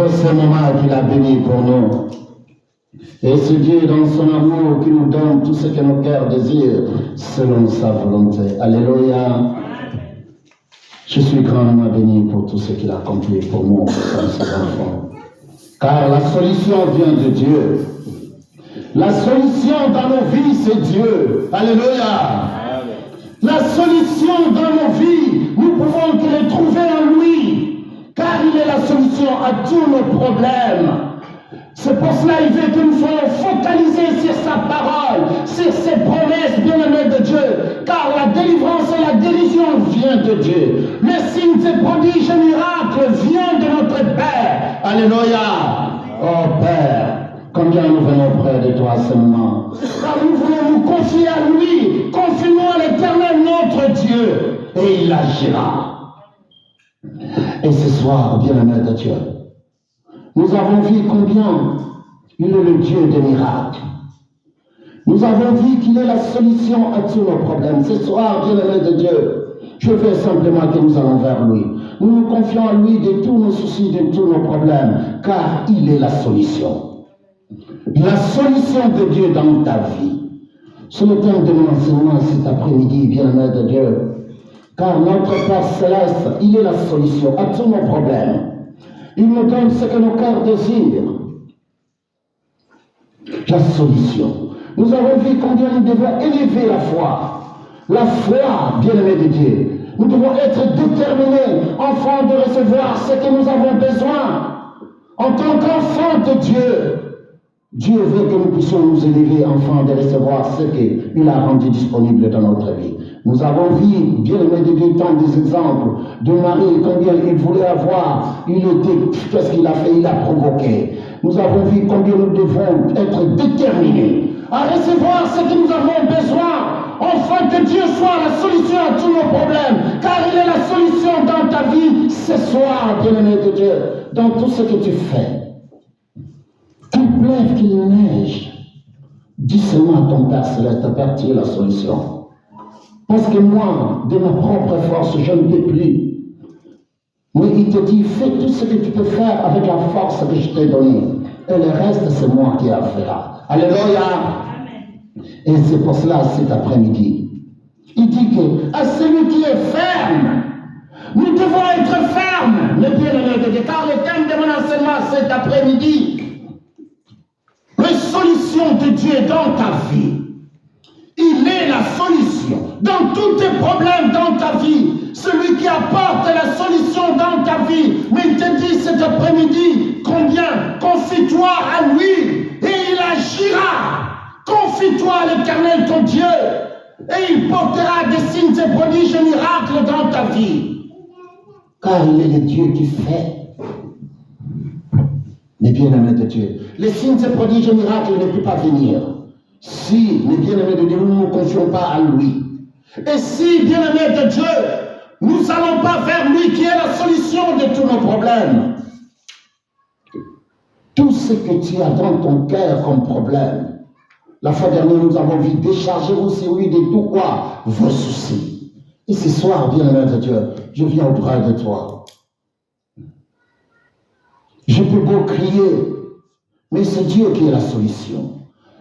pour ce moment qu'il a béni pour nous. Et c'est Dieu, dans son amour, qui nous donne tout ce que nos cœurs désirent, selon sa volonté. Alléluia. Je suis grandement béni pour tout ce qu'il a accompli pour moi, pour ses enfants. Car la solution vient de Dieu. La solution dans nos vies, c'est Dieu. Alléluia. La solution dans nos vies, nous pouvons que les trouver en lui. Car il est la solution à tous nos problèmes. C'est pour cela qu'il veut que nous soyons focalisés sur sa parole, sur ses promesses bien-aimées de Dieu. Car la délivrance et la guérison viennent de Dieu. Les signes, ses prodiges et miracles viennent de notre Père. Alléluia. Oh Père, combien nous venons près de toi ce moment. Car nous voulons nous confier à lui. Confions-nous à l'Éternel notre Dieu. Et il agira. Et ce soir, bien-aimé de Dieu, nous avons vu combien il est le Dieu des miracles. Nous avons vu qu'il est la solution à tous nos problèmes. Ce soir, bien-aimé de Dieu, je veux simplement que nous allons vers lui. Nous nous confions à lui de tous nos soucis, de tous nos problèmes, car il est la solution. La solution de Dieu dans ta vie. C'est le thème de mon enseignement cet après-midi, bien-aimé de Dieu. Car notre Père Céleste, il est la solution à tous nos problèmes. Il nous donne ce que nos cœurs désirent. La solution. Nous avons vu combien nous devons élever la foi. La foi, bien-aimé de Dieu. Nous devons être déterminés, enfants, de recevoir ce que nous avons besoin. En tant qu'enfants de Dieu, Dieu veut que nous puissions nous élever, enfants, de recevoir ce qu'il a rendu disponible dans notre vie. Nous avons vu, bien-aimé de Dieu, tant des exemples de Marie, combien il voulait avoir, qu'est-ce qu'il a fait, il a provoqué. Nous avons vu combien nous devons être déterminés à recevoir ce que nous avons besoin, afin que Dieu soit la solution à tous nos problèmes, car il est la solution dans ta vie ce soir, bien-aimé de Dieu, dans tout ce que tu fais. Qu'il pleuve, qu'il neige, dis seulement à ton Père Céleste, Père, tu es la solution. Parce que moi, de ma propre force, je ne peux plus. Mais il te dit, fais tout ce que tu peux faire avec la force que je t'ai donnée. Et le reste, c'est moi qui la fera. Alléluia. Et c'est pour cela, cet après-midi, il dit que à celui qui est ferme, nous devons être fermes. Mais bien aimé de Dieu, car le thème de mon enseignement cet après-midi, les solutions de Dieu dans ta vie. Il est la solution dans tous tes problèmes dans ta vie. Celui qui apporte la solution dans ta vie. Mais il te dit cet après-midi, combien? Confie-toi à lui et il agira. Confie-toi à l'Éternel ton Dieu et il portera des signes et prodiges et miracles dans ta vie. Car il est le Dieu qui fait. Mais bien-aimés de Dieu, les signes et prodiges et miracles ne peuvent pas venir si, mes bien-aimés de Dieu, nous ne nous confions pas à lui. Et si, bien-aimés de Dieu, nous n'allons pas vers lui qui est la solution de tous nos problèmes. Tout ce que tu as dans ton cœur comme problème, la fois dernière nous avons vu, déchargez-vous sur lui de tout quoi? Vos soucis. Et ce soir, bien-aimés de Dieu, je viens auprès de toi. Je peux beau crier, mais c'est Dieu qui est la solution.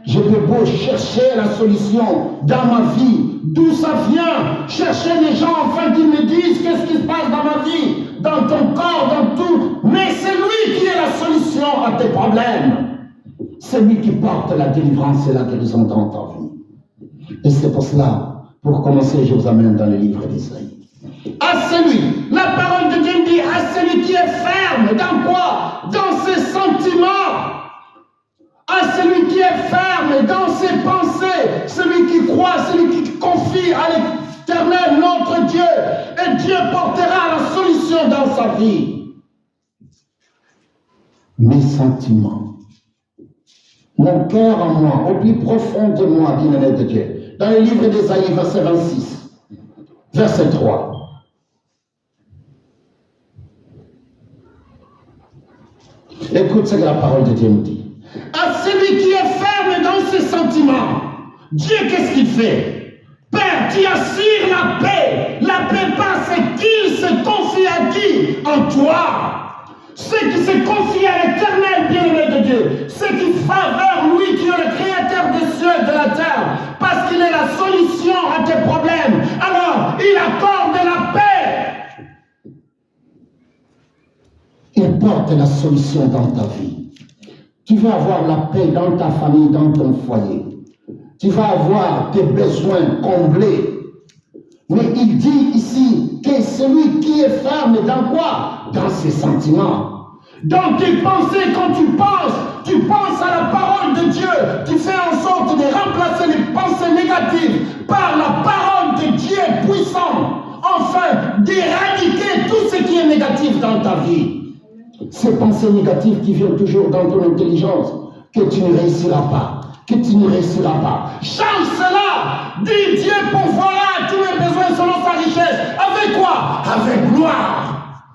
Je peux beau chercher la solution dans ma vie, d'où ça vient, chercher les gens afin qu'ils me disent qu'est-ce qui se passe dans ma vie, dans ton corps, dans tout, mais c'est lui qui est la solution à tes problèmes. C'est lui qui porte la délivrance et la guérison dans ta vie. Et c'est pour cela, pour commencer, je vous amène dans le livre d'Isaïe. À celui, la parole de Dieu dit, à celui qui est ferme, dans quoi? Dans ses sentiments. À celui qui est ferme dans ses pensées, celui qui croit, celui qui confie à l'Éternel, notre Dieu, et Dieu portera la solution dans sa vie. Mes sentiments, mon cœur en moi, au plus profond de moi, bien-aimé de Dieu, dans le livre d'Ésaïe, verset 26, verset 3. Écoute ce que la parole de Dieu nous dit. À celui qui est ferme dans ses sentiments, Dieu, qu'est-ce qu'il fait? Père, tu assures la paix. La paix parce qu'il se confie à qui? En toi. ceux qui se confient à l'Éternel, bien-aimé de Dieu, ceux qui vont vers lui, qui est le créateur des cieux et de la terre, parce qu'il est la solution à tes problèmes, alors il accorde la paix. Il porte la solution dans ta vie. Tu vas avoir la paix dans ta famille, dans ton foyer. Tu vas avoir tes besoins comblés. Mais il dit ici que celui qui est ferme dans quoi? Dans ses sentiments. Dans tes pensées, quand tu penses à la parole de Dieu. Tu fais en sorte de remplacer les pensées négatives par la parole de Dieu puissant. Enfin, d'éradiquer tout ce qui est négatif dans ta vie. Ces pensées négatives qui viennent toujours dans ton intelligence, que tu ne réussiras pas, que tu ne réussiras pas. Change cela. Dis Dieu pourvoira tous mes besoins selon sa richesse. Avec quoi? Avec gloire.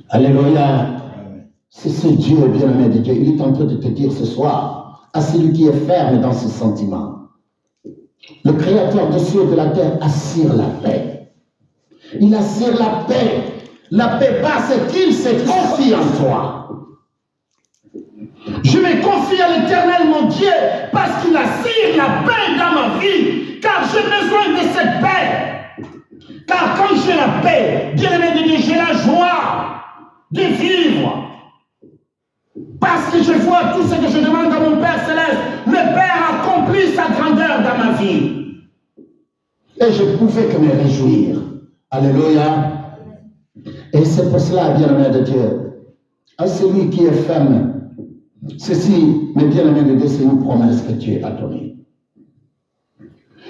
Alléluia. C'est ce Dieu bien-aimé de Dieu. Il est en train de te dire ce soir à celui qui est ferme dans ses sentiments. Le Créateur des cieux et de la terre assure la paix. Il assure la paix. La paix parce qu'il se confie en toi. Je me confie à l'Éternel mon Dieu parce qu'il assure la paix dans ma vie. Car j'ai besoin de cette paix. Car quand j'ai la paix, bien-aimé de Dieu, j'ai la joie de vivre. Parce que je vois tout ce que je demande à mon Père Céleste. Le Père accomplit sa grandeur dans ma vie. Et je ne pouvais que me réjouir. Alléluia. Et c'est pour cela, bien-aimé de Dieu, à celui qui est ferme, ceci, mes bien-aimés de Dieu, c'est une promesse que Dieu a donnée.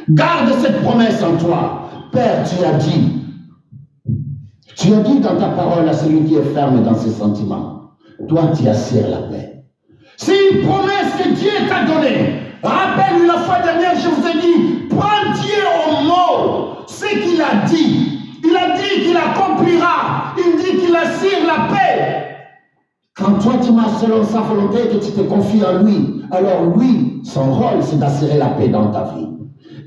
Garde cette promesse en toi. Père, tu as dit dans ta parole à celui qui est ferme dans ses sentiments, toi tu assures la paix. C'est une promesse que Dieu t'a donnée. Rappelle-lui la fois dernière, je vous ai dit, prends Dieu au mot, ce qu'il a dit. Il a dit qu'il accomplira. Il dit qu'il assure la paix. Quand toi tu marches selon sa volonté et que tu te confies en lui, alors lui, son rôle, c'est d'assurer la paix dans ta vie.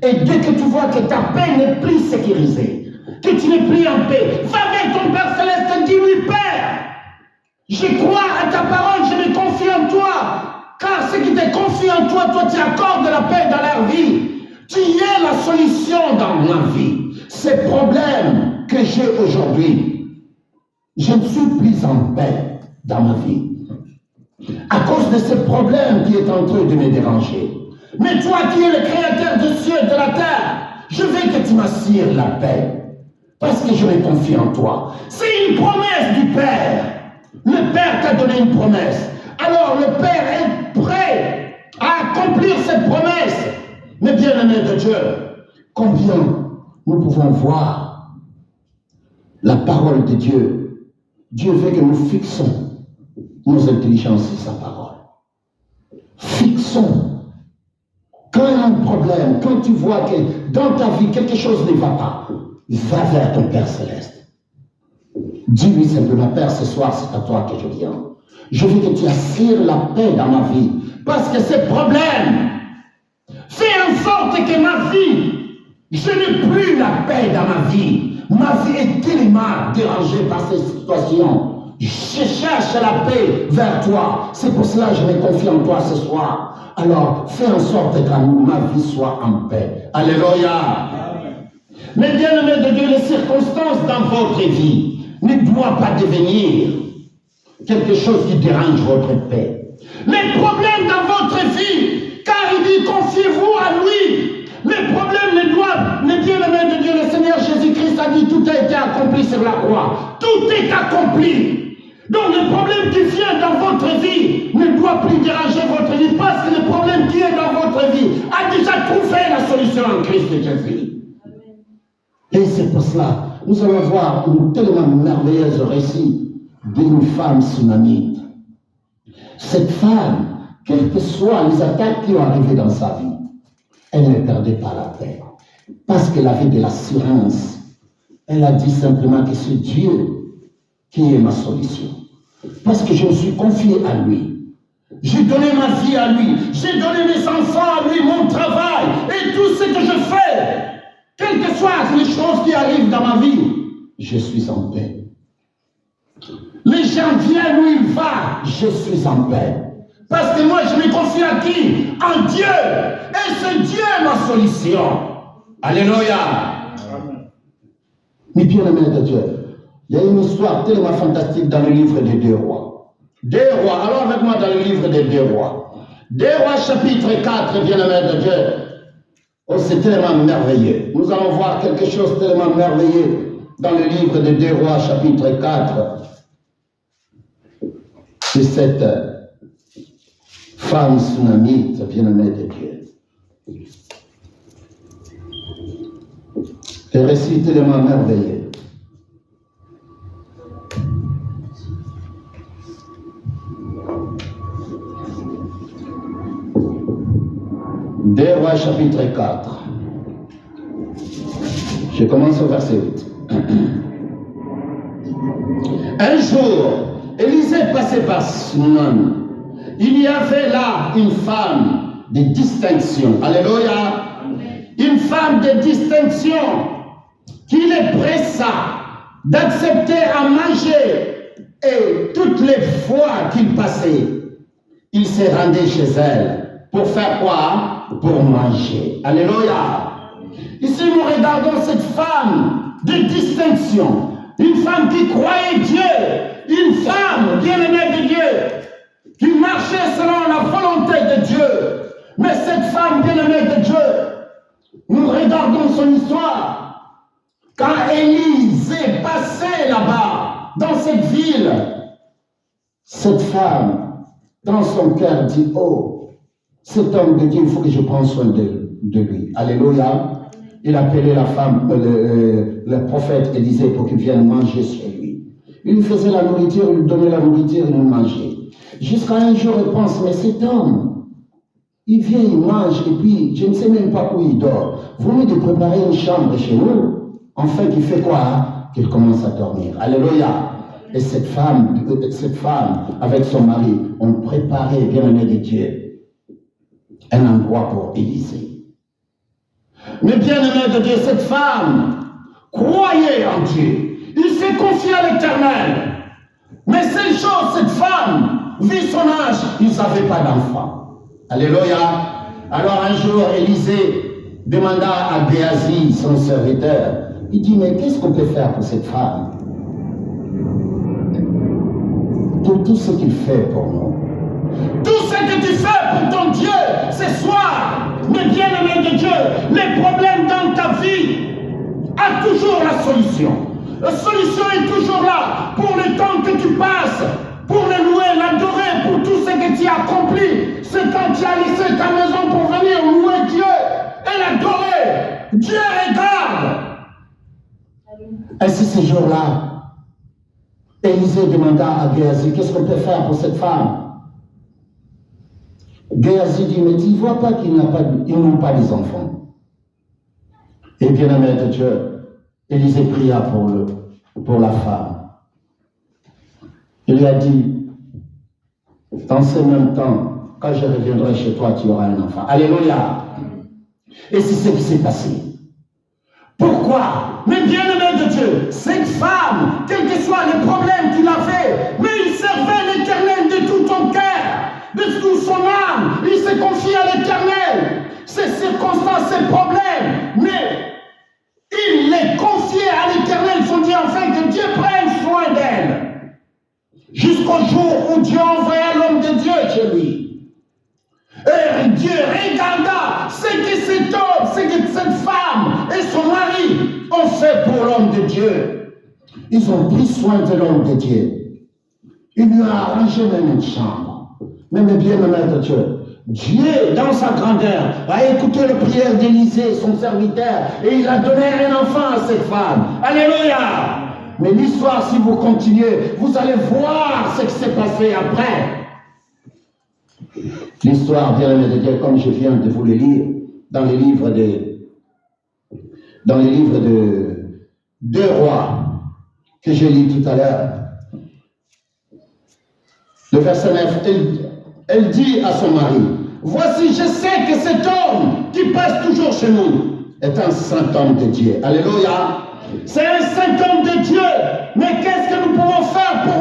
Et dès que tu vois que ta paix n'est plus sécurisée, que tu n'es plus en paix, va avec ton Père Céleste et dis-lui, Père, je crois à ta parole, je me confie en toi. Car ceux qui te confient en toi, toi tu accordes la paix dans leur vie. Tu es la solution dans ma vie. Ces problèmes que j'ai aujourd'hui, je ne suis plus en paix dans ma vie. À cause de ce problème qui est en train de me déranger. Mais toi qui es le créateur des cieux et de la terre, je veux que tu m'assures la paix. Parce que je me confie en toi. C'est une promesse du Père. Le Père t'a donné une promesse. Alors le Père est prêt à accomplir cette promesse. Mais bien-aimés de Dieu, combien nous pouvons voir la parole de Dieu. Dieu veut que nous fixons nos intelligences sur sa parole. Fixons. Quand il y a un problème, quand tu vois que dans ta vie quelque chose ne va pas, va vers ton Père Céleste. Dis-lui simplement, Père, ce soir c'est à toi que je viens. Je veux que tu assures la paix dans ma vie. Parce que ces problèmes font en sorte que ma vie, je n'ai plus la paix dans ma vie. Ma vie est tellement dérangée par ces situations. Je cherche la paix vers toi. C'est pour cela que je me confie en toi ce soir. Alors, fais en sorte que ma vie soit en paix. Alléluia. Mais bien aimé de Dieu, les circonstances dans votre vie ne doivent pas devenir quelque chose qui dérange votre paix. Les problèmes dans votre vie, car il dit confiez-vous à lui. Les problèmes ne doivent, mais bien aimé de Dieu, le Seigneur Jésus-Christ a dit tout a été accompli sur la croix. Tout est accompli. Donc le problème qui vient dans votre vie ne doit plus déranger votre vie parce que le problème qui est dans votre vie a déjà trouvé la solution en Christ Jésus. Et c'est pour cela, nous allons voir une tellement merveilleuse récit d'une femme sunamite. Cette femme, quelles que soient les attaques qui ont arrivé dans sa vie, elle ne perdait pas la paix. Parce qu'elle avait de l'assurance. Elle a dit simplement que c'est Dieu qui est ma solution. Parce que je me suis confié à lui. J'ai donné ma vie à lui. J'ai donné mes enfants à lui, mon travail et tout ce que je fais. Quelles que soient les choses qui arrivent dans ma vie, je suis en paix. Les gens viennent où il va, je suis en paix. Parce que moi, je me confie à qui? En Dieu. Et c'est Dieu ma solution. Alléluia. Mais bien aimé de Dieu, il y a une histoire tellement fantastique dans le livre des 2 rois. 2 rois, allons avec moi dans le livre des 2 rois. 2 rois chapitre 4, bien aimé de Dieu. Oh, c'est tellement merveilleux. Nous allons voir quelque chose de tellement merveilleux dans le livre des 2 rois chapitre 4. C'est cette femme tsunamite, bien-aimée de Dieu. Le récit tellement merveilleux. Deux Rois chapitre 4. Je commence au verset 8. Un jour, Élisée passait par Sunan. Il y avait là une femme de distinction. Alléluia. Une femme de distinction qui les pressa d'accepter à manger. Et toutes les fois qu'il passait, il se rendait chez elle. Pour faire quoi? Pour manger. Alléluia. Ici, nous regardons cette femme de distinction. Une femme qui croyait Dieu. Une femme bien-aimée de Dieu. Qui marchait selon la volonté de Dieu. Mais cette femme bien-aimée de Dieu, nous regardons son histoire. Quand Élisée passait là-bas, dans cette ville, cette femme, dans son cœur, dit, oh, cet homme de Dieu, il faut que je prenne soin de lui. Alléluia. Il appelait la femme, le prophète Élisée pour qu'il vienne manger chez lui. Il lui faisait la nourriture, il lui donnait la nourriture, il lui mangeait. Jusqu'à un jour, il pense, mais cet homme, il vient, il mange, et puis je ne sais même pas où il dort. Vous venez de préparer une chambre chez nous. En fait, il fait quoi? Qu'il commence à dormir. Alléluia. Et cette femme, avec son mari, ont préparé, bien-aimé de Dieu, un endroit pour Élisée. Mais bien-aimé de Dieu, cette femme croyait en Dieu. Il s'est confié à l'Éternel. Mais seule chose, cette femme, vu son âge, il ne savait pas d'enfant. Alléluia. Alors un jour, Élisée demanda à Géasi, son serviteur, il dit, mais qu'est-ce qu'on peut faire pour cette femme? Pour tout ce qu'il fait pour nous. Tout ce que tu fais pour ton Dieu ce soir, mais bien-aimé de Dieu, les problèmes dans ta vie a toujours la solution. La solution est toujours là pour le temps que tu passes, pour le louer, l'adorer, pour tout ce que tu as accompli. C'est quand tu as laissé ta maison pour venir louer Dieu et l'adorer. Dieu regarde. Ainsi, ce jour-là, Élisée demanda à Géasi, qu'est-ce qu'on peut faire pour cette femme? Géasi dit, mais tu ne vois pas qu'ils n'ont pas des enfants. Et bien-aimé de Dieu, Élisée pria pour la femme. Il lui a dit, dans ce même temps, quand je reviendrai chez toi, tu auras un enfant. Alléluia. Et c'est ce qui s'est passé. Pourquoi? Mais bien-aimé de Dieu, cette femme, quels que soient les problèmes qu'il avait, mais il servait l'Éternel de tout son cœur, de toute son âme. Il s'est confié à l'Éternel. Ces circonstances, ces problèmes, mais il les confiait à l'Éternel, son Dieu, afin que Dieu prenne soin d'elle. Jusqu'au jour où Dieu envoya l'homme de Dieu chez lui. Et Dieu regarda ce que cet homme, ce que cette femme et son mari ont fait pour l'homme de Dieu. Ils ont pris soin de l'homme de Dieu. Il lui a arrangé même une chambre. Même bien-aimé de Dieu. Dieu, dans sa grandeur, a écouté la prière d'Élisée, son serviteur, et il a donné un enfant à cette femme. Alléluia! Mais l'histoire, si vous continuez, vous allez voir ce qui s'est passé après. L'histoire, bien-aimé de Dieu, comme je viens de vous le lire, dans les livres de 2 rois, que j'ai lu tout à l'heure. Le verset 9, elle dit à son mari, voici, je sais que cet homme qui passe toujours chez nous est un saint homme de Dieu. Alléluia. C'est un saint homme de Dieu. Mais qu'est-ce que nous pouvons faire pour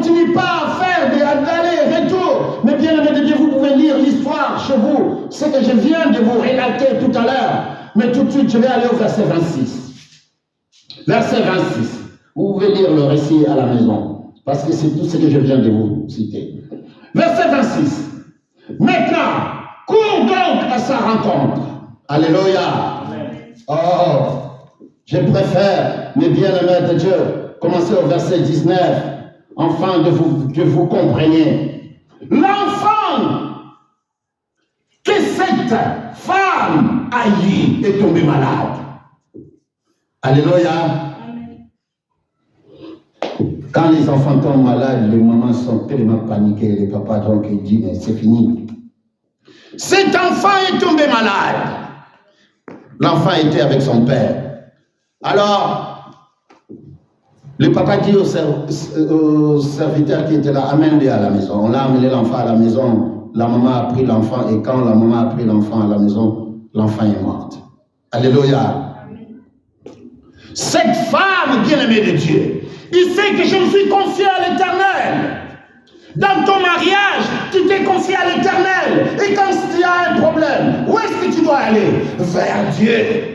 continue pas à faire des allers-retours. Mais bien aimé de Dieu, vous pouvez lire l'histoire chez vous. Ce que je viens de vous relater tout à l'heure. Mais tout de suite, je vais aller au verset 26. Verset 26. Vous pouvez lire le récit à la maison. Parce que c'est tout ce que je viens de vous citer. Verset 26. Maintenant, cours donc à sa rencontre. Alléluia. Oh, je préfère, mes bien-aimés de Dieu, commencer au verset 19, afin que vous compreniez. L'enfant que cette femme haïe est tombé malade. Alléluia. Quand les enfants tombent malades, les mamans sont tellement paniquées, les papas donc ils disent, mais c'est fini. Cet enfant est tombé malade. L'enfant était avec son père. Alors, le papa dit au serviteur qui était là, amène-le à la maison. On l'a amené l'enfant à la maison. La maman a pris l'enfant et quand la maman a pris l'enfant à la maison, l'enfant est mort. Alléluia. Cette femme bien-aimée de Dieu, il sait que je me suis confié à l'Éternel. Dans ton mariage, tu t'es confié à l'Éternel. Et quand il y a un problème, où est-ce que tu dois aller? Vers Dieu.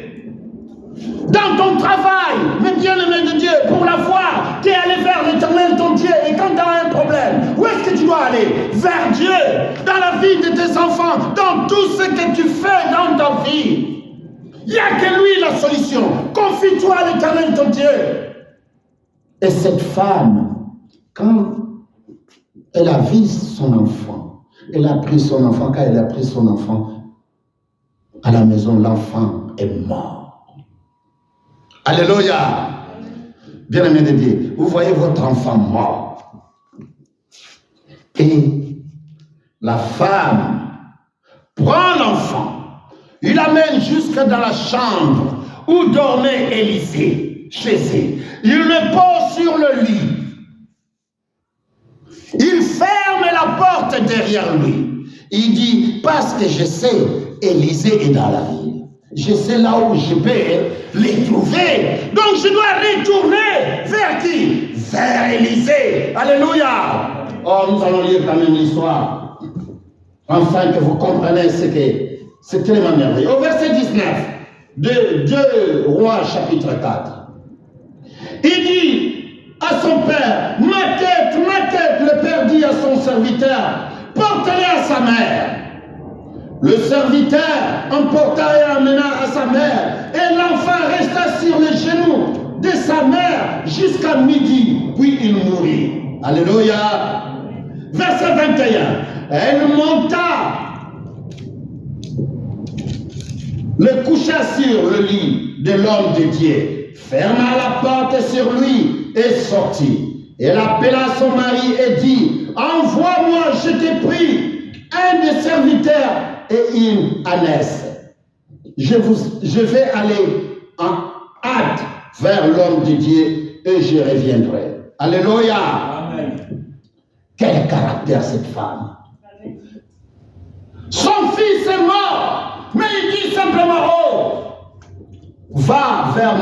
Dans ton travail, mais bien-aimé de Dieu, pour la foi, tu es allé vers l'Éternel, ton Dieu. Et quand tu as un problème, où est-ce que tu dois aller? Vers Dieu. Dans la vie de tes enfants, dans tout ce que tu fais dans ta vie. Il n'y a que lui la solution. Confie-toi à l'Éternel, ton Dieu. Et cette femme, quand elle a vu son enfant, elle a pris son enfant, quand elle a pris son enfant à la maison, l'enfant est mort. Alléluia. Bien-aimé de Dieu, vous voyez votre enfant mort. Et la femme prend l'enfant, il l'amène jusque dans la chambre où dormait Élisée, chez elle. Il le pose sur le lit. Il ferme la porte derrière lui. Il dit, parce que je sais, Élisée est dans la ville. Je sais là où je vais les trouver. Donc je dois retourner vers qui? Vers Élisée. Alléluia. Oh, nous allons lire quand même l'histoire. Afin que vous compreniez ce que c'est tellement merveilleux. Au verset 19 de 2 Rois chapitre 4. Il dit à son père, ma tête, le père dit à son serviteur, porte-le à sa mère. Le serviteur emporta et amena à sa mère, et l'enfant resta sur les genoux de sa mère jusqu'à midi, puis il mourut. Alléluia. Verset 21. Elle monta, le coucha sur le lit de l'homme de Dieu, ferma la porte sur lui et sortit. Elle appela son mari et dit, envoie-moi, je t'ai pris, un des serviteurs et une ânesse. Je vais aller en hâte vers l'homme de Dieu et je reviendrai. Alléluia. Amen. Quel caractère cette femme. Amen. Son fils est mort, mais il dit simplement, oh, va vers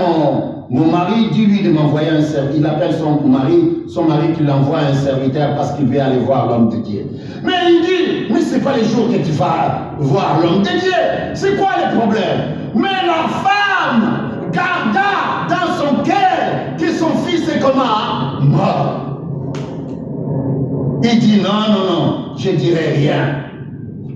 mon mari, dis-lui de m'envoyer un serviteur. Il appelle son mari qui l'envoie un serviteur parce qu'il veut aller voir l'homme de Dieu. Mais il dit, mais ce n'est pas les jours que tu vas voir l'homme de Dieu. C'est quoi le problème? Mais la femme garda dans son cœur que son fils est comment? Mort. Il dit, non, je ne dirai rien.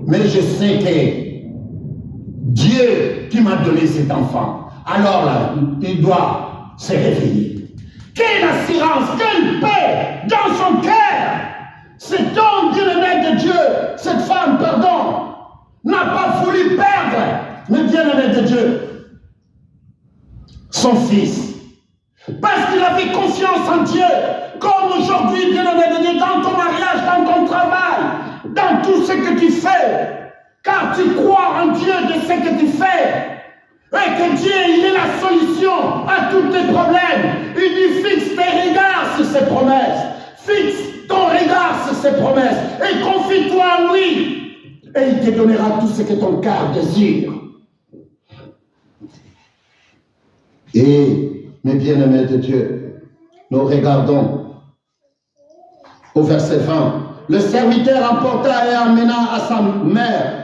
Mais je sais que Dieu qui m'a donné cet enfant, alors là, il doit se réveiller. Quelle assurance, quelle paix dans son cœur. Cet homme bien-aimé de Dieu, cette femme, pardon, n'a pas voulu perdre le bien-aimé de Dieu, son fils. Parce qu'il avait confiance en Dieu, comme aujourd'hui, bien-aimé de Dieu, dans ton mariage, dans ton travail, dans tout ce que tu fais. Car tu crois en Dieu de ce que tu fais. Et que Dieu, il est la solution à tous tes problèmes. Il dit, fixe tes regards sur ses promesses. Fixe ton regard sur ses promesses. Et confie-toi en lui. Et il te donnera tout ce que ton cœur désire. Et, mes bien-aimés de Dieu, nous regardons Au verset 20, le serviteur emporta et amena à sa mère.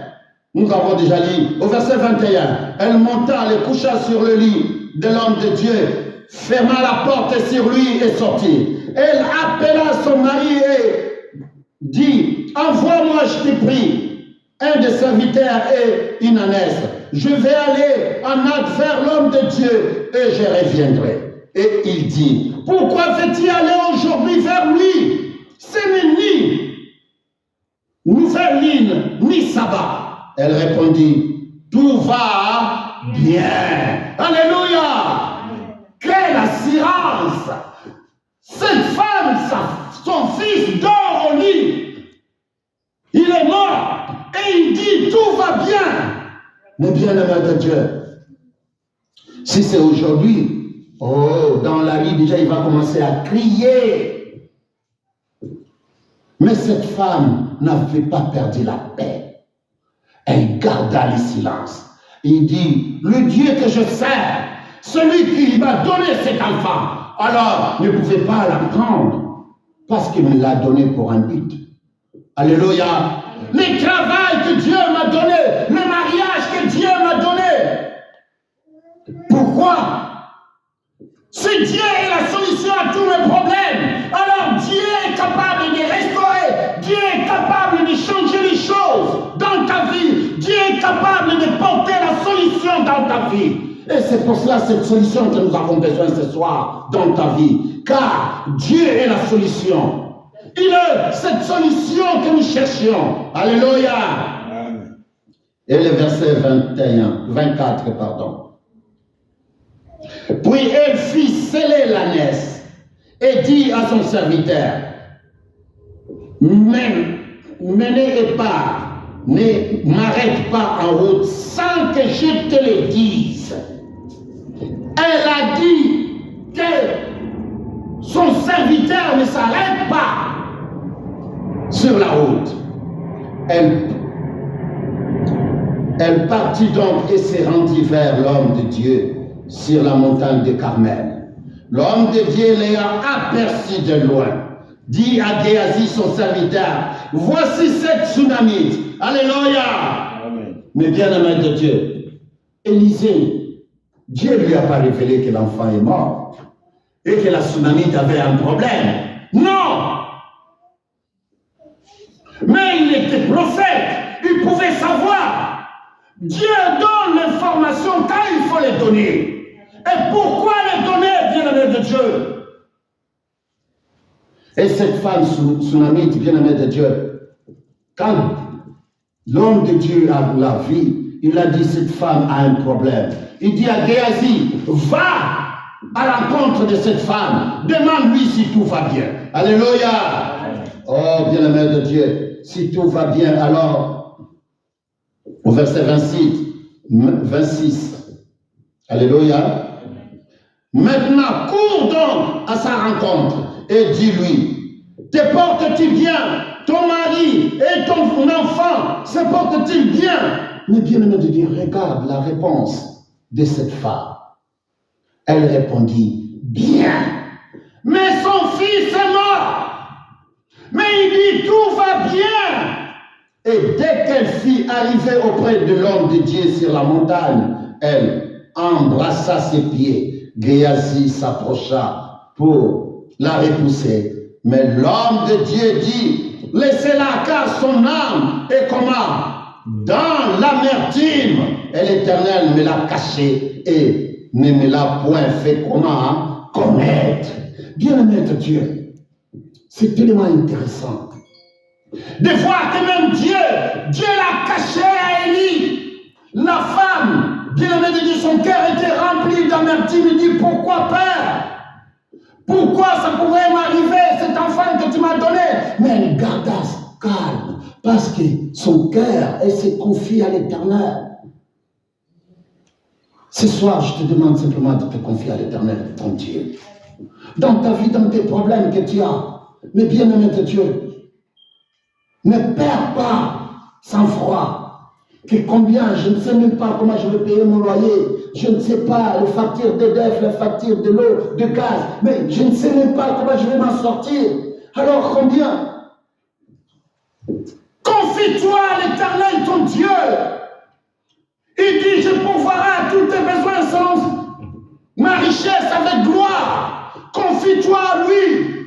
Nous avons déjà lu. Au verset 21, elle monta, elle coucha sur le lit de l'homme de Dieu, ferma la porte sur lui et sortit. Elle appela son mari et dit, envoie-moi, je te prie, un des serviteurs et une ânesse. Je vais aller en hâte vers l'homme de Dieu et je reviendrai. Et il dit, pourquoi veux-tu aller aujourd'hui vers lui? Ce n'est ni nouvelle ligne, ni sabbat. Elle répondit, tout va bien. Alléluia. Quelle assurance. Cette femme, son fils dort au lit. Il est mort. Et il dit, tout va bien. Mais bien-aimé de Dieu, si c'est aujourd'hui, dans la rue, déjà, il va commencer à crier. Mais cette femme n'avait pas perdu la paix. Elle garda le silence. Il dit, le Dieu que je sers, celui qui m'a donné cet enfant, alors ne pouvait pas la prendre parce qu'il me l'a donné pour un but. Alléluia. Le travail que Dieu m'a donné, le mariage que Dieu m'a donné. Pourquoi? Si Dieu est la solution à tous mes problèmes, alors Dieu est capable de restaurer, Dieu est capable de changer les choses dans ta vie, Dieu est capable de porter la solution dans ta vie. Et c'est pour cela cette solution que nous avons besoin ce soir dans ta vie, car Dieu est la solution. Il est cette solution que nous cherchions. Alléluia. Amen. Et le verset 24, pardon. Puis elle fit sceller l'ânesse et dit à son serviteur, menez et pars, ne m'arrête pas en route sans que je te le dise. Elle a dit que son serviteur ne s'arrête pas sur la route. Elle partit donc et se rendit vers l'homme de Dieu sur la montagne de Carmel. L'homme de Dieu l'ayant aperçu de loin, dit à Géasi son serviteur, voici cette Sunamite. Alléluia. Amen. Mais bien-aimé de Dieu, Élisée, Dieu ne lui a pas révélé que l'enfant est mort et que la Sunamite avait un problème. Non. Mais il était prophète, il pouvait savoir. Dieu donne l'information quand il faut les donner. Et pourquoi les donner, bien-aimé de Dieu? Et cette femme Sunamite, bien-aimé de Dieu, quand l'homme de Dieu l'a vu, il a dit cette femme a un problème. Il dit à Géasi, va à l'encontre de cette femme, demande-lui si tout va bien. Alléluia. Oh, bien-aimé de Dieu, si tout va bien, alors, au verset 26, Alléluia. Maintenant, cours donc à sa rencontre et dis-lui, te portes-tu bien? Ton mari et ton enfant se portent-ils bien? Mais bien-aimé de Dieu, regarde la réponse de cette femme. Elle répondit, bien. Mais son fils est mort. Mais il dit, tout va bien. Et dès qu'elle fut arrivée auprès de l'homme de Dieu sur la montagne, elle embrassa ses pieds. Géasi s'approcha pour la repousser. Mais l'homme de Dieu dit, laissez-la car son âme est comment? Dans l'amertume. Et l'Éternel me l'a caché et ne me l'a point fait comment? Connaître. Bien-aimé de Dieu, c'est tellement intéressant de voir que même Dieu l'a caché à Élie. La femme, bien-aimée de Dieu, son cœur était rempli d'amertume. Il dit, pourquoi père? Pourquoi ça pourrait m'arriver, cet enfant que tu m'as donné? Mais elle garda calme, parce que son cœur, elle s'est confiée à l'Éternel. Ce soir, je te demande simplement de te confier à l'Éternel, ton Dieu. Dans ta vie, dans tes problèmes que tu as, mais bien-aimé de Dieu, ne perds pas sans froid. Que combien, je ne sais même pas comment je vais payer mon loyer, je ne sais pas les factures d'EDF, les factures de l'eau, de gaz, mais je ne sais même pas comment je vais m'en sortir. Alors combien? Confie-toi à l'Éternel ton Dieu. Il dit, je pourvoirai à tous tes besoins selon ma richesse avec gloire. Confie-toi à lui.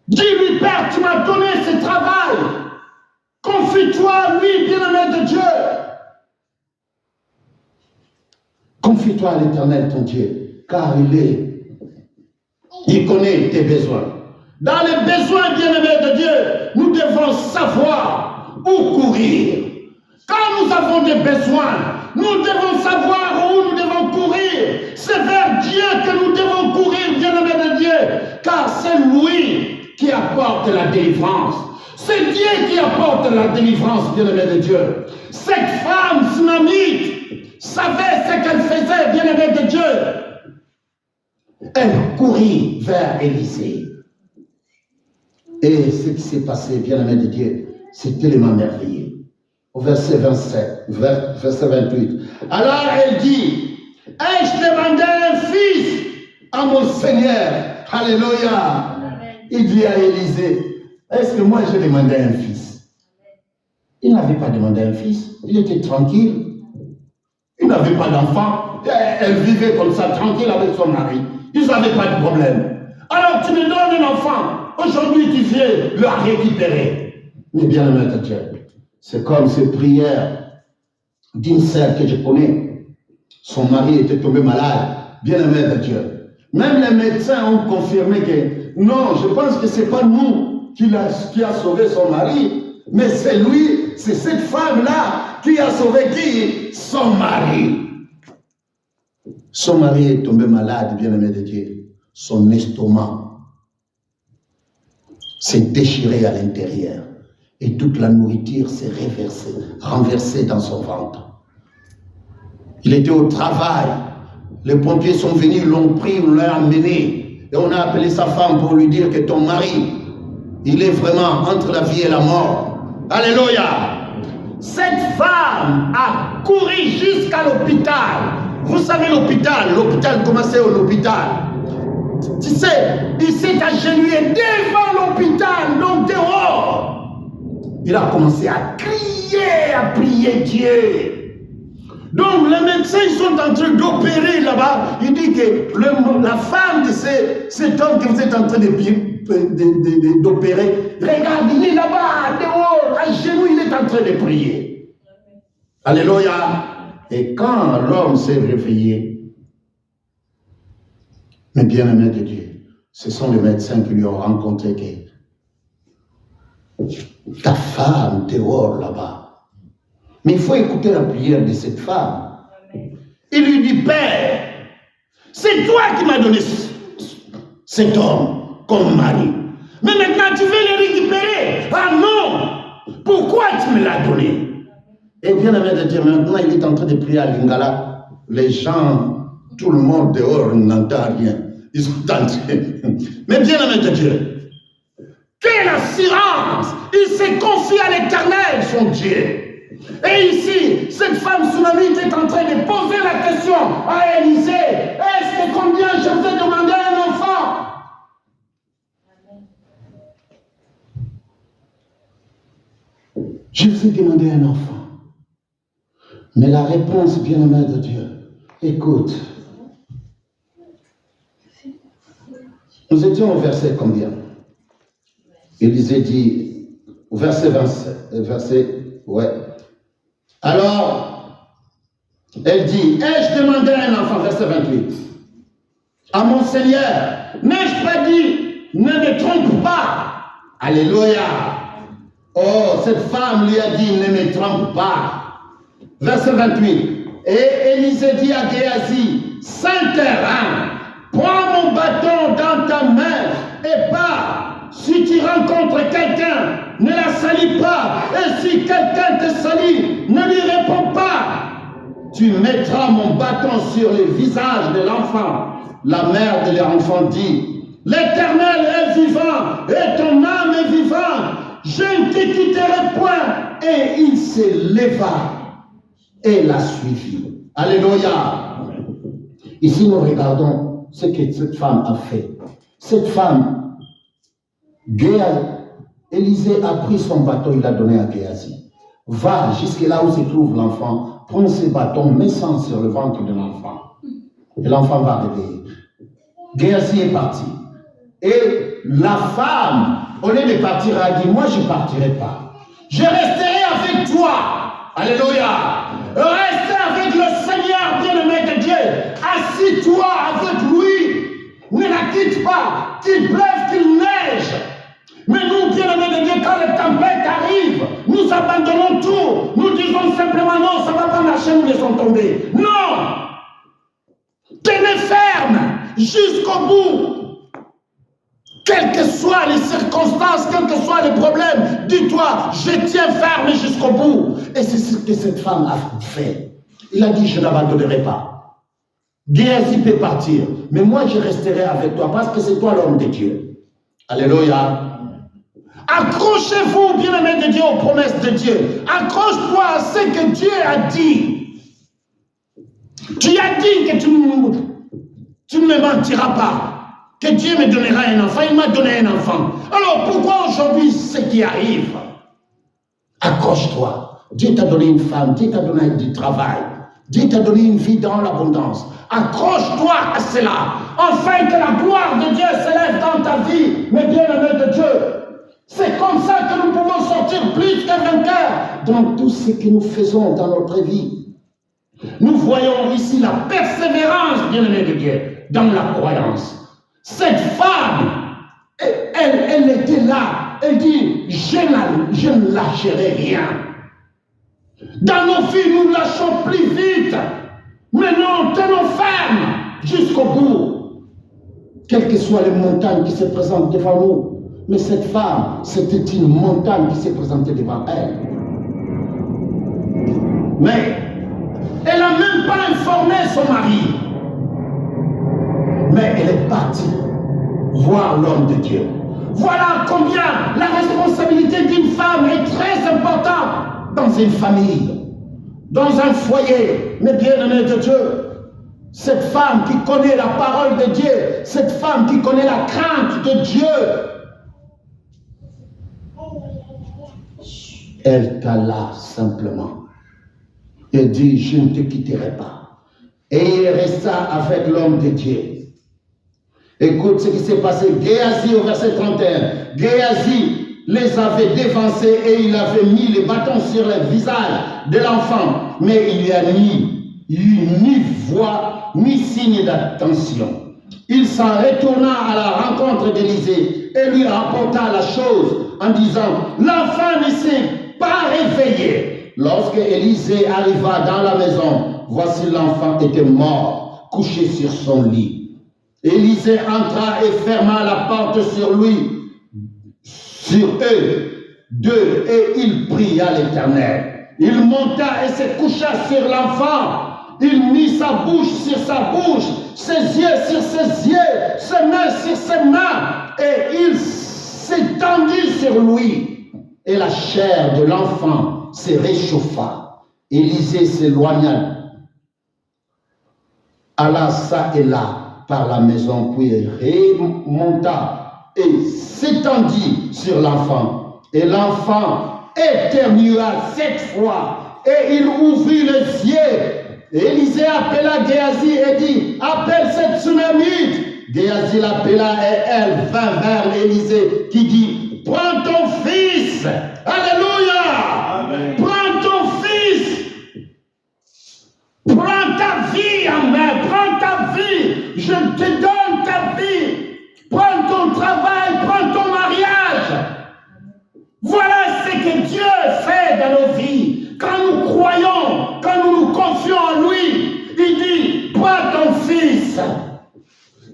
Dis-lui, Père, tu m'as donné ce travail. Confie-toi à lui, bien-aimé de Dieu. Confie-toi à l'Éternel ton Dieu, car il connaît tes besoins. Dans les besoins, bien-aimés de Dieu, nous devons savoir où courir. Quand nous avons des besoins, nous devons savoir où nous devons courir. C'est vers Dieu que nous devons courir, bien-aimés de Dieu, car c'est lui qui apporte la délivrance. C'est Dieu qui apporte la délivrance, bien-aimé de Dieu. Cette femme tsunamite savait ce qu'elle faisait, bien-aimé de Dieu. Elle courit vers Élisée. Et ce qui s'est passé, bien-aimé de Dieu, c'est tellement merveilleux. Au verset 27, verset 28. Alors elle dit, ai-je demandé un fils à mon Seigneur? Alléluia. Il dit à Élisée, est-ce que moi j'ai demandé un fils? Il n'avait pas demandé un fils. Il était tranquille. Il n'avait pas d'enfant. Elle vivait comme ça, tranquille avec son mari. Ils n'avaient pas de problème. Alors tu me donnes un enfant. Aujourd'hui, tu viens le récupérer. Mais bien aimé de Dieu, c'est comme ces prières d'une sœur que je connais. Son mari était tombé malade. Bien aimé de Dieu. Même les médecins ont confirmé que non, je pense que ce n'est pas nous qui a sauvé son mari, mais c'est lui, c'est cette femme-là qui a sauvé qui? Son mari. Son mari est tombé malade, bien aimé de Dieu. Son estomac s'est déchiré à l'intérieur et toute la nourriture s'est renversée dans son ventre. Il était au travail. Les pompiers sont venus, l'ont pris, l'ont amené. Et on a appelé sa femme pour lui dire que ton mari, il est vraiment entre la vie et la mort. Alléluia. Cette femme a couru jusqu'à l'hôpital. Vous savez l'hôpital, comment c'est l'hôpital? Tu sais, il s'est agenouillé devant l'hôpital, donc dehors. Il a commencé à crier, à prier Dieu. Donc les médecins ils sont en train d'opérer là-bas. Il dit que la femme de cet homme que vous êtes en train d'opérer, regarde, il est là-bas, dehors, à genoux, il est en train de prier. Alléluia. Et quand l'homme s'est réveillé, mais bien aimé de Dieu, ce sont les médecins qui lui ont rencontré que ta femme dehors là-bas. Mais il faut écouter la prière de cette femme. Il lui dit, Père, c'est toi qui m'as donné cet homme comme mari. Mais maintenant tu veux le récupérer. Ah non! Pourquoi tu me l'as donné? Et bien aimé de Dieu, maintenant il est en train de prier à Lingala. Les gens, tout le monde dehors n'entend rien. Ils sont en train. Mais bien aimé de Dieu, quelle assurance! Il s'est confié à l'Éternel, son Dieu. Et ici, cette femme tsunamite est en train de poser la question à Élisée. Est-ce que combien je vous ai demandé un enfant? Je vous ai demandé un enfant. Mais la réponse, bien-aimée de Dieu, écoute. Nous étions au verset combien? Élisée dit, au verset 27, ouais. Alors, elle dit, ai-je demandé un enfant, verset 28, à mon Seigneur, n'ai-je pas dit, ne me trompe pas? Alléluia. Oh, cette femme lui a dit, ne me trompe pas. Verset 28. Et Élisée dit à Géasi, Saint-Terrain, prends mon bâton dans ta main et pars. Si tu rencontres quelqu'un, ne la salis pas. Et si quelqu'un te salit, ne lui réponds pas. Tu mettras mon bâton sur le visage de l'enfant. La mère de l'enfant dit, l'Éternel est vivant et ton âme est vivante. Je ne te quitterai point. Et il se leva et l'a suivi. Alléluia. Ici, nous regardons ce que cette femme a fait. Cette femme Élisée a pris son bâton, il l'a donné à Géasi. Va jusque là où se trouve l'enfant, prends ce bâton, mets ça sur le ventre de l'enfant. Et l'enfant va réveiller. Géasi est parti. Et la femme, au lieu de partir, a dit, moi je ne partirai pas. Je resterai avec toi. Alléluia. Restez avec le Seigneur, bien-aimé de Dieu. Assis-toi avec lui. Ne la quitte pas. Qu'il pleuve, qu'il neige. Mais nous, bien-aimés de Dieu, quand les tempêtes arrivent, nous abandonnons tout. Nous disons simplement non, ça ne va pas marcher, nous laissons tomber. Non. Tenez ferme jusqu'au bout. Quelles que soient les circonstances, quels que soient les problèmes, dis-toi, je tiens ferme jusqu'au bout. Et c'est ce que cette femme a fait. Il a dit, je n'abandonnerai pas. Géasi peut partir, mais moi je resterai avec toi parce que c'est toi l'homme de Dieu. Alléluia. Accrochez-vous, bien-aimés de Dieu, aux promesses de Dieu. Accroche-toi à ce que Dieu a dit. Tu as dit que tu ne me mentiras pas. Que Dieu me donnera un enfant. Il m'a donné un enfant. Alors pourquoi aujourd'hui ce qui arrive? Accroche-toi. Dieu t'a donné une femme. Dieu t'a donné du travail. Dieu t'a donné une vie dans l'abondance. Accroche-toi à cela. Afin que la gloire de Dieu s'élève dans ta vie, mes bien-aimés de Dieu. C'est comme ça que nous pouvons sortir plus qu'un vainqueur dans tout ce que nous faisons dans notre vie. Nous voyons ici la persévérance, bien-aimés de Dieu, dans la croyance. Cette femme, elle était là. Elle dit, je ne lâcherai rien. Dans nos vies, nous lâchons plus vite. Mais non, tenons ferme jusqu'au bout. Quelles que soient les montagnes qui se présentent devant nous. Mais cette femme, c'était une montagne qui s'est présentée devant elle. Mais elle n'a même pas informé son mari. Mais elle est partie voir l'homme de Dieu. Voilà combien la responsabilité d'une femme est très importante dans une famille, dans un foyer. Mais bien-aimés de Dieu, cette femme qui connaît la parole de Dieu, cette femme qui connaît la crainte de Dieu, elle t'a là simplement. Elle dit, je ne te quitterai pas. Et il resta avec l'homme de Dieu. Écoute ce qui s'est passé. Géasi au verset 31. Géasi les avait dévancés et il avait mis les bâtons sur le visage de l'enfant. Mais il n'y a ni voix, ni signe d'attention. Il s'en retourna à la rencontre d'Élisée et lui rapporta la chose en disant, l'enfant ne s'est pas réveillé. Lorsque Élisée arriva dans la maison, voici l'enfant était mort, couché sur son lit. Élisée entra et ferma la porte sur eux deux, et il pria l'Éternel. Il monta et se coucha sur l'enfant. Il mit sa bouche sur sa bouche, ses yeux sur ses yeux, ses mains sur ses mains, et il s'étendit sur lui. Et la chair de l'enfant se réchauffa. Élisée s'éloigna, alla ça et là par la maison, puis remonta et s'étendit sur l'enfant. Et l'enfant éternua 7 fois, et il ouvrit les yeux. Élisée appela Géasi et dit, appelle cette Tsunamite. Géasi l'appela et elle vint vers Élisée qui dit, prends ton fils. Alléluia. Amen. Prends ton fils. Prends ta vie en main. Prends ta vie. Je te donne ta vie. Prends ton travail. Prends ton mariage. Voilà ce que Dieu fait dans nos vies. Quand nous croyons, quand nous nous confions en lui, il dit, prends ton fils.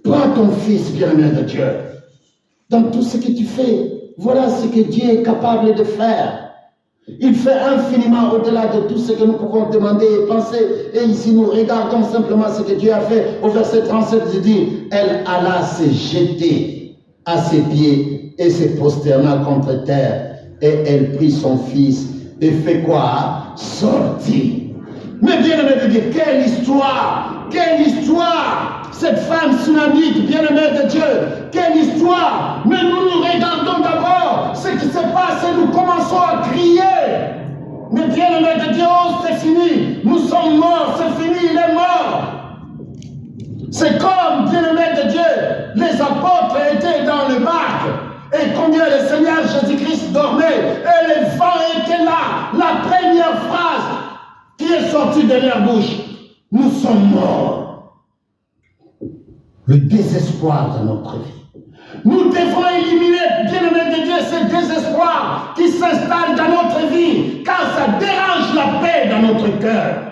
Prends ton fils, bien-aimé de Dieu. Dans tout ce que tu fais, voilà ce que Dieu est capable de faire. Il fait infiniment au-delà de tout ce que nous pouvons demander et penser. Et ici, nous regardons simplement ce que Dieu a fait. Au verset 37, il dit, elle alla se jeter à ses pieds et se prosterna contre terre. Et elle prit son fils et fait quoi? Sortit. Mais bien-aimé de Dieu, quelle histoire! Quelle histoire! Cette femme tsunamite, bien-aimée de Dieu, quelle histoire! Mais nous nous regardons dans Nous sommes morts, c'est fini, il est mort. C'est comme, bien-aimés de Dieu, les apôtres étaient dans le bac. Et combien le Seigneur Jésus-Christ dormait. Et les vents étaient là. La première phrase qui est sortie de leur bouche. Nous sommes morts. Le désespoir de notre vie. Nous devons éliminer, bien-aimés de Dieu, ce désespoir qui s'installe dans notre vie. Car ça dérange la paix dans notre cœur.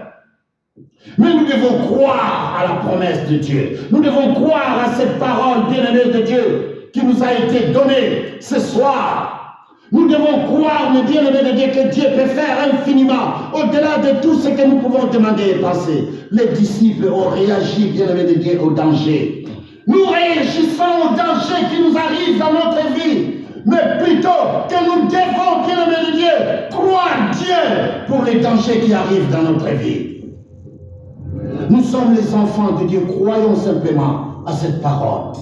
Mais nous devons croire à la promesse de Dieu. Nous devons croire à cette parole bien-aimée de Dieu qui nous a été donnée ce soir. Nous devons croire, mes bien-aimés de Dieu, que Dieu peut faire infiniment, au-delà de tout ce que nous pouvons demander et penser. Les disciples ont réagi, bien-aimés de Dieu, au danger. Nous réagissons au danger qui nous arrive dans notre vie. Mais plutôt que nous devons, bien-aimés de Dieu, croire Dieu pour les dangers qui arrivent dans notre vie. Nous sommes les enfants de Dieu, croyons simplement à cette parole.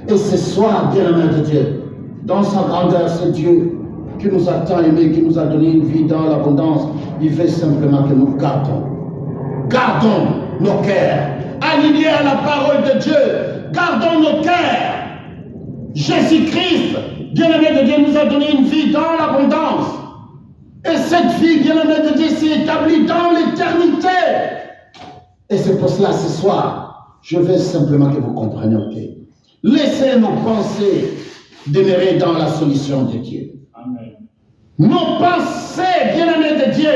Et ce soir, bien-aimé de Dieu, dans sa grandeur, c'est Dieu qui nous a tant aimés, qui nous a donné une vie dans l'abondance. Il fait simplement que nous gardons nos cœurs, alignés à la parole de Dieu, gardons nos cœurs. Jésus-Christ, bien-aimé de Dieu, nous a donné une vie dans l'abondance. Et cette vie, bien-aimé de Dieu, s'est établie dans l'éternité. Et c'est pour cela, ce soir, je veux simplement que vous compreniez, ok? Laissez nos pensées demeurer dans la solution de Dieu. Amen. Nos pensées, bien-aimés de Dieu,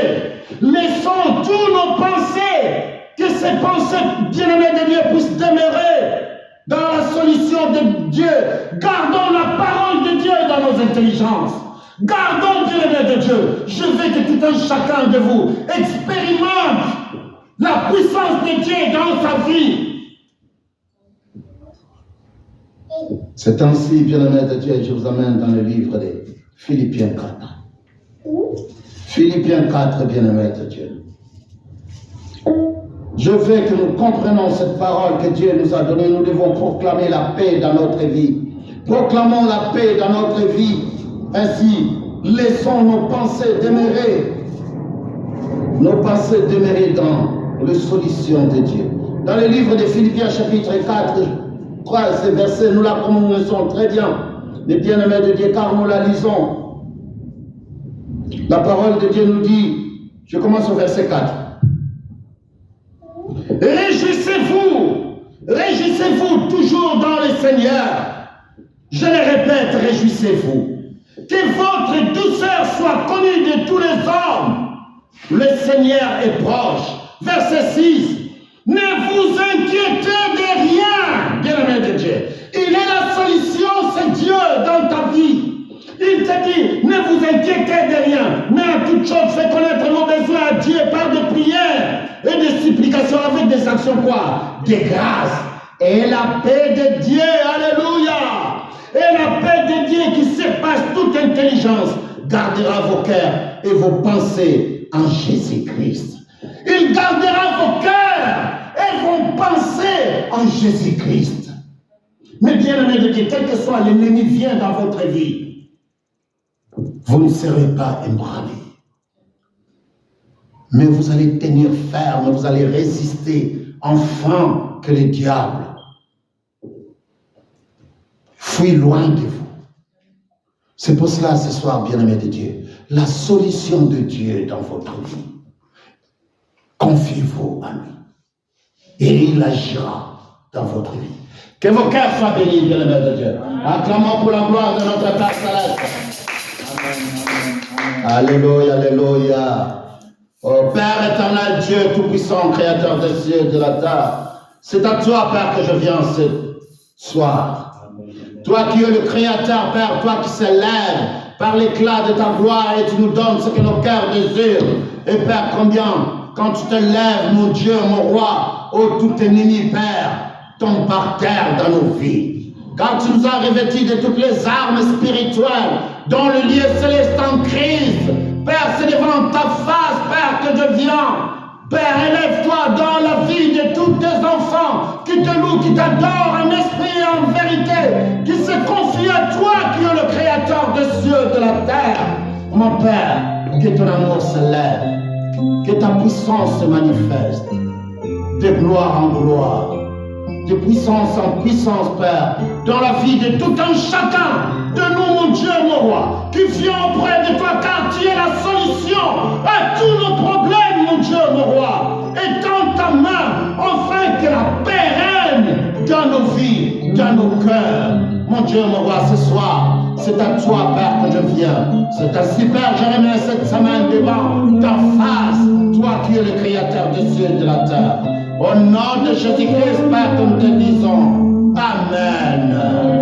laissons tous nos pensées, que ces pensées, bien-aimés de Dieu, puissent demeurer dans la solution de Dieu. Gardons la parole de Dieu dans nos intelligences. Gardons, bien-aimés de Dieu. Je veux que tout un chacun de vous expérimente la puissance de Dieu dans sa vie. C'est ainsi, bien-aimés de Dieu, je vous amène dans le livre de Philippiens 4. Philippiens 4, bien-aimés de Dieu. Je veux que nous comprenions cette parole que Dieu nous a donnée. Nous devons proclamer la paix dans notre vie. Proclamons la paix dans notre vie. Ainsi, laissons nos pensées demeurer. Nos pensées demeurer dans les solutions de Dieu. Dans le livre de Philippiens chapitre 4, je crois ces versets, nous la connaissons très bien. Les bien-aimés de Dieu, car nous la lisons. La parole de Dieu nous dit, je commence au verset 4. Réjouissez-vous toujours dans le Seigneur. Je le répète, réjouissez-vous. Que votre douceur soit connue de tous les hommes. Le Seigneur est proche. Verset 6. Ne vous inquiétez de rien, bien-aimé de Dieu. Il est la solution, c'est Dieu dans ta vie. Il te dit, ne vous inquiétez de rien, mais en toute chose, faites connaître vos besoins à Dieu par des prières et des supplications avec des actions quoi? Des grâces. Et la paix de Dieu, alléluia, et la paix de Dieu qui surpasse toute intelligence, gardera vos cœurs et vos pensées en Jésus-Christ. Il gardera vos cœurs et vos pensées en Jésus-Christ. Mais bien aimé de Dieu, quel que soit l'ennemi vient dans votre vie, vous ne serez pas ébranlés. Mais vous allez tenir ferme, vous allez résister, enfin que le diable fuit loin de vous. C'est pour cela, ce soir, bien-aimé de Dieu, la solution de Dieu dans votre vie, confiez-vous à lui. Et il agira dans votre vie. Que vos cœurs soient bénis, bien-aimé de Dieu. Acclamons pour la gloire de notre Père céleste. Alléluia, alléluia. Oh Père éternel, Dieu tout-puissant, créateur des cieux et de la terre, c'est à toi, Père, que je viens ce soir. Toi qui es le créateur, Père, toi qui s'élèves par l'éclat de ta gloire et tu nous donnes ce que nos cœurs désirent. Et Père, combien, quand tu te lèves, mon Dieu, mon roi, ô tout ennemi, Père, tombe par terre dans nos vies. Car tu nous as revêtis de toutes les armes spirituelles dans le lieu céleste en crise. Père, c'est devant ta face, Père, que je viens. Père, élève-toi dans la vie de tous tes enfants qui te louent, qui t'adorent en esprit et en vérité, qui se confient à toi qui es le créateur des cieux et de la terre. Mon Père, que ton amour se lève Que ta puissance se manifeste de gloire en gloire, de puissance en puissance, Père, dans la vie de tout un chacun de nous, mon Dieu, mon roi, qui vient auprès de toi, car tu es la solution à tous nos problèmes, mon Dieu, mon roi. Étends ta main, afin que la paix règne dans nos vies, dans nos cœurs. Mon Dieu, mon roi, ce soir, c'est à toi, Père, que je viens. C'est ainsi, Père, je remets cette semaine devant ta face, toi qui es le créateur des cieux et de la terre. Au nom de Jésus-Christ, Père, que nous te disons Amen.